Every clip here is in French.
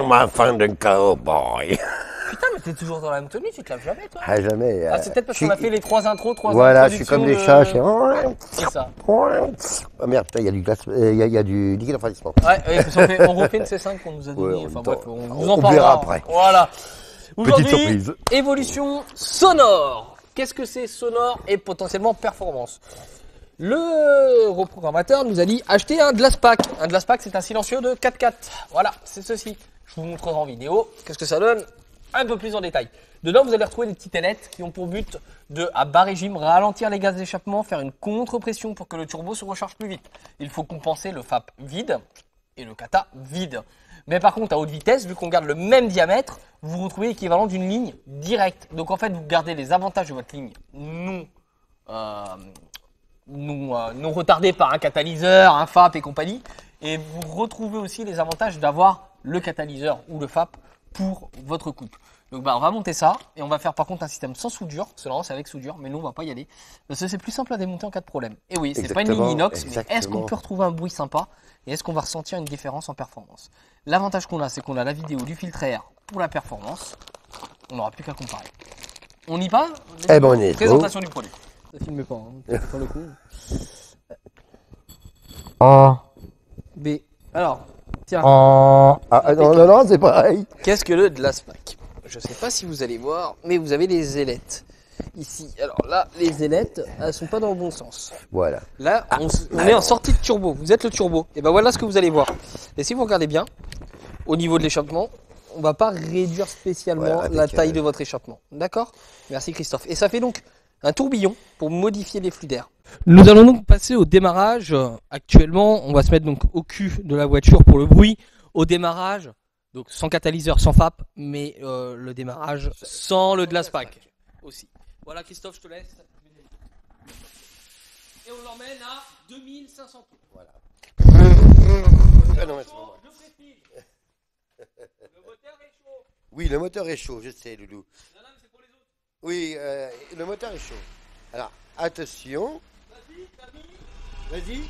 ma fin de cowboy. Putain, mais t'es toujours dans la même tenue, tu te laves jamais, toi. Ah, jamais. Ah, c'est peut-être parce qu'on a fait les 3 intros, 3 Voilà, je suis comme les chats. C'est ça. Oh merde, il y a du glace, il y a du liquide refroidissement. Ouais, on refait une C5 qu'on nous a donné. Ouais, enfin on bref, on vous en verra parlera après. Voilà. Petite Aujourd'hui, surprise. évolution sonore. Qu'est-ce que c'est sonore et potentiellement performance? Le reprogrammateur nous a dit acheter un Glasspack. Un Glasspack, c'est un silencieux de 4x4. Voilà, c'est ceci. Je vous montrerai en vidéo. Qu'est-ce que ça donne? Un peu plus en détail. Dedans, vous allez retrouver des petites ailettes qui ont pour but de, à bas régime, ralentir les gaz d'échappement, faire une contre-pression pour que le turbo se recharge plus vite. Il faut compenser le FAP vide et le kata vide. Mais par contre, à haute vitesse, vu qu'on garde le même diamètre, vous vous retrouvez l'équivalent d'une ligne directe. Donc en fait, vous gardez les avantages de votre ligne non retardée par un catalyseur, un FAP et compagnie. Et vous retrouvez aussi les avantages d'avoir le catalyseur ou le FAP pour votre coupe. Donc on va monter ça et on va faire par contre un système sans soudure. Cela c'est avec soudure, mais nous on va pas y aller parce que c'est plus simple à démonter en cas de problème. Et oui, c'est pas une ligne inox, mais est-ce qu'on peut retrouver un bruit sympa et est-ce qu'on va ressentir une différence en performance? L'avantage qu'on a, c'est qu'on a la vidéo du filtre à air pour la performance. On n'aura plus qu'à comparer. On y va? Eh ben on est présentation du produit. Ça filme pas, hein, pour le coup. A. B. Alors, tiens. Ah, non, c'est pareil. Qu'est-ce que le Glasspack? Je sais pas si vous allez voir, mais vous avez des ailettes ici. Alors là, les ailettes, elles sont pas dans le bon sens. Voilà. Là, on est en sortie de turbo. Vous êtes le turbo. Et ben voilà ce que vous allez voir. Et si vous regardez bien, au niveau de l'échappement, on va pas réduire spécialement la taille de votre échappement. D'accord? Merci Christophe. Et ça fait donc un tourbillon pour modifier les flux d'air. Nous allons donc passer au démarrage. Actuellement, on va se mettre donc au cul de la voiture pour le bruit. Au démarrage, donc sans catalyseur, sans FAP, mais le démarrage sans le Glasspack aussi. Voilà Christophe, je te laisse. Et on l'emmène à 2500 tours. Voilà. Ah non, mais c'est moi. Le moteur est chaud. Oui, le moteur est chaud, je sais, Loulou. Non, mais c'est pour les autres. Oui, le moteur est chaud. Alors, attention. Vas-y.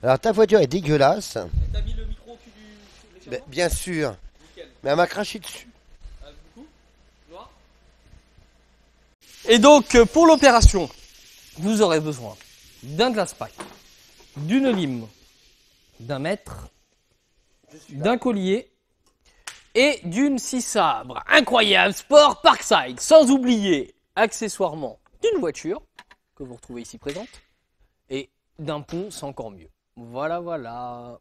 Alors, ta voiture est dégueulasse. T'as mis le micro au cul du l'échappement? Bien sûr. Nickel. Mais elle m'a craché dessus. Beaucoup Noir. Et donc, pour l'opération, vous aurez besoin d'un Glasspack, d'une lime, d'un mètre, d'un collier et d'une scie sabre. Incroyable sport Parkside. Sans oublier, accessoirement, d'une voiture que vous retrouvez ici présente et d'un pont, c'est encore mieux. Voilà, voilà.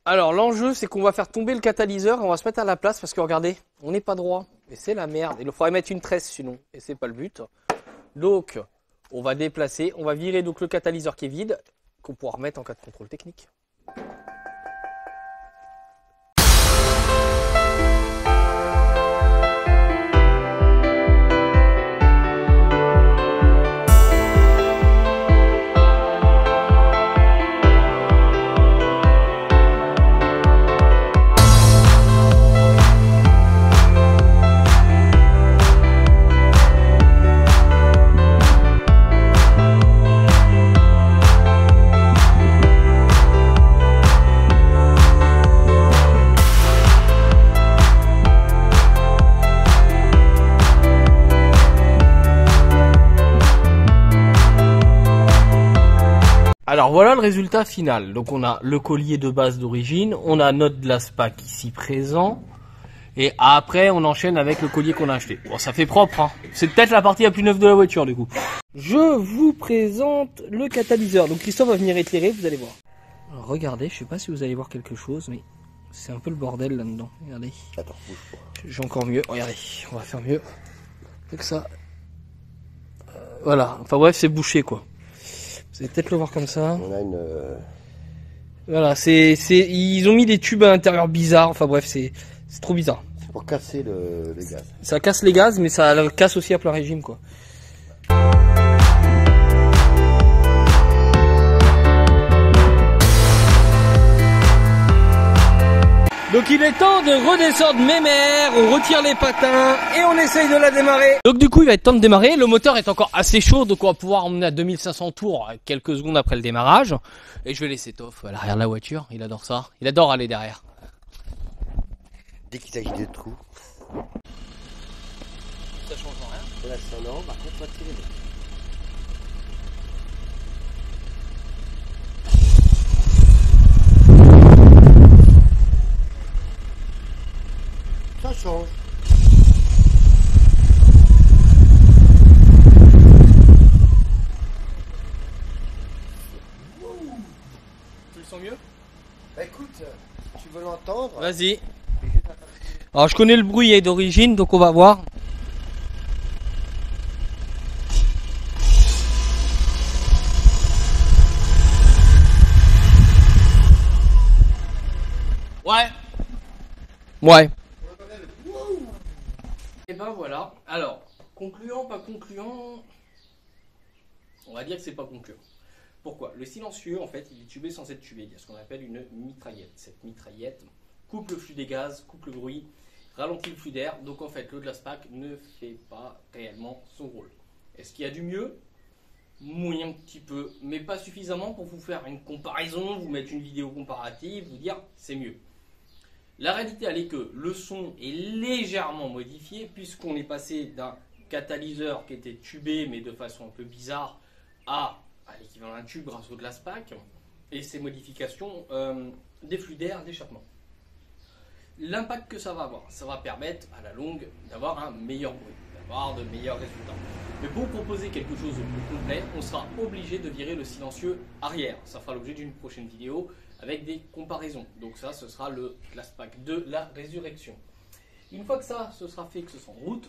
Alors, l'enjeu, c'est qu'on va faire tomber le catalyseur et on va se mettre à la place parce que regardez, on n'est pas droit. Et c'est la merde. Il faudrait mettre une tresse sinon. Et c'est pas le but. Donc, on va déplacer. On va virer donc le catalyseur qui est vide qu'on pourra remettre en cas de contrôle technique. Alors voilà le résultat final. Donc on a le collier de base d'origine, on a notre Glasspack ici présent, et après on enchaîne avec le collier qu'on a acheté. Bon, ça fait propre, hein. C'est peut-être la partie la plus neuve de la voiture du coup. Je vous présente le catalyseur. Donc Christophe va venir éclairer, vous allez voir. Alors, regardez, je sais pas si vous allez voir quelque chose, mais c'est un peu le bordel là-dedans. Regardez. Attends, bouge pas. J'ai encore mieux. Regardez, on va faire mieux. Avec ça. Voilà. Enfin bref, c'est bouché quoi. Vous allez peut-être le voir comme ça. On a une... Voilà, ils ont mis des tubes à l'intérieur bizarres. Enfin bref, c'est trop bizarre. C'est pour casser le gaz. Ça casse les gaz, mais ça le casse aussi à plein régime, quoi. Donc Donc il est temps de redescendre mémère, on retire les patins et on essaye de la démarrer. Donc du coup il va être temps de démarrer, le moteur est encore assez chaud donc on va pouvoir emmener à 2500 tours quelques secondes après le démarrage. Et je vais laisser Toff à l'arrière de la voiture, il adore ça, il adore aller derrière. Dès qu'il s'agit de trous. Ça change rien. Pour l'instant non, par contre on va tirer. Ça change. Tu le sens mieux? Bah écoute, tu veux l'entendre? Vas-y. Alors je connais le bruit d'origine donc on va voir. Ouais. Ouais. Et ben voilà. Alors, concluant, pas concluant. On va dire que c'est pas concluant. Pourquoi? Le silencieux, en fait, il est tubé sans être tubé. Il y a ce qu'on appelle une mitraillette. Cette mitraillette coupe le flux des gaz, coupe le bruit, ralentit le flux d'air. Donc en fait, le Glasspack ne fait pas réellement son rôle. Est-ce qu'il y a du mieux? Oui, un petit peu, mais pas suffisamment pour vous faire une comparaison, vous mettre une vidéo comparative, vous dire c'est mieux. La réalité, elle est que le son est légèrement modifié puisqu'on est passé d'un catalyseur qui était tubé mais de façon un peu bizarre à l'équivalent d'un tube grâce au Glasspack et ces modifications des flux d'air d'échappement. L'impact que ça va permettre à la longue d'avoir un meilleur bruit, d'avoir de meilleurs résultats. Mais pour proposer quelque chose de plus complet, on sera obligé de virer le silencieux arrière. Ça fera l'objet d'une prochaine vidéo avec des comparaisons. Donc ça, ce sera le Glasspack de la résurrection. Une fois que ça se sera fait, que ce sera en route,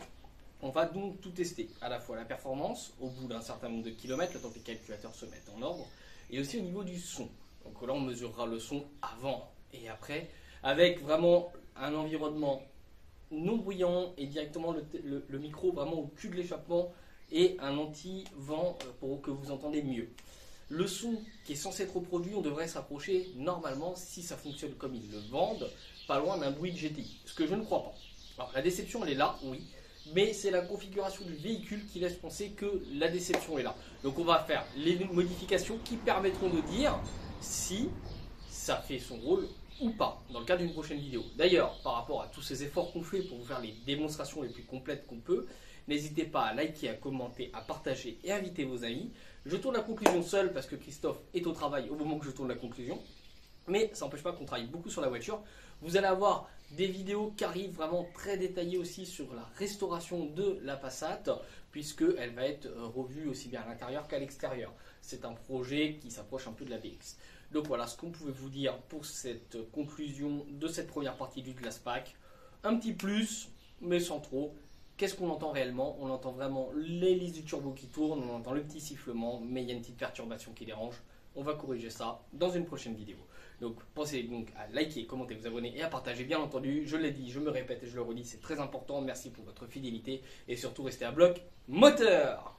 on va donc tout tester. À la fois la performance, au bout d'un certain nombre de kilomètres, le temps que les calculateurs se mettent en ordre, et aussi au niveau du son. Donc là, on mesurera le son avant et après, avec vraiment un environnement non bruyant et directement le micro vraiment au cul de l'échappement et un anti-vent pour que vous entendez mieux. Le son qui est censé être reproduit, on devrait se rapprocher normalement, si ça fonctionne comme ils le vendent, pas loin d'un bruit de GTI, ce que je ne crois pas. Alors la déception elle est là, oui, mais c'est la configuration du véhicule qui laisse penser que la déception est là. Donc on va faire les modifications qui permettront de dire si ça fait son rôle ou pas, dans le cadre d'une prochaine vidéo. D'ailleurs, par rapport à tous ces efforts qu'on fait pour vous faire les démonstrations les plus complètes qu'on peut, n'hésitez pas à liker, à commenter, à partager et à inviter vos amis. Je tourne la conclusion seul parce que Christophe est au travail au moment que je tourne la conclusion. Mais ça n'empêche pas qu'on travaille beaucoup sur la voiture. Vous allez avoir des vidéos qui arrivent vraiment très détaillées aussi sur la restauration de la Passat, puisqu'elle va être revue aussi bien à l'intérieur qu'à l'extérieur. C'est un projet qui s'approche un peu de la BX. Donc voilà ce qu'on pouvait vous dire pour cette conclusion de cette première partie du Glasspack. Un petit plus, mais sans trop. Qu'est-ce qu'on entend réellement? On entend vraiment l'hélice du turbo qui tourne, on entend le petit sifflement, mais il y a une petite perturbation qui dérange. On va corriger ça dans une prochaine vidéo. Donc pensez donc à liker, commenter, vous abonner et à partager. Bien entendu, je l'ai dit, je me répète et je le redis, c'est très important. Merci pour votre fidélité et surtout restez à bloc moteur.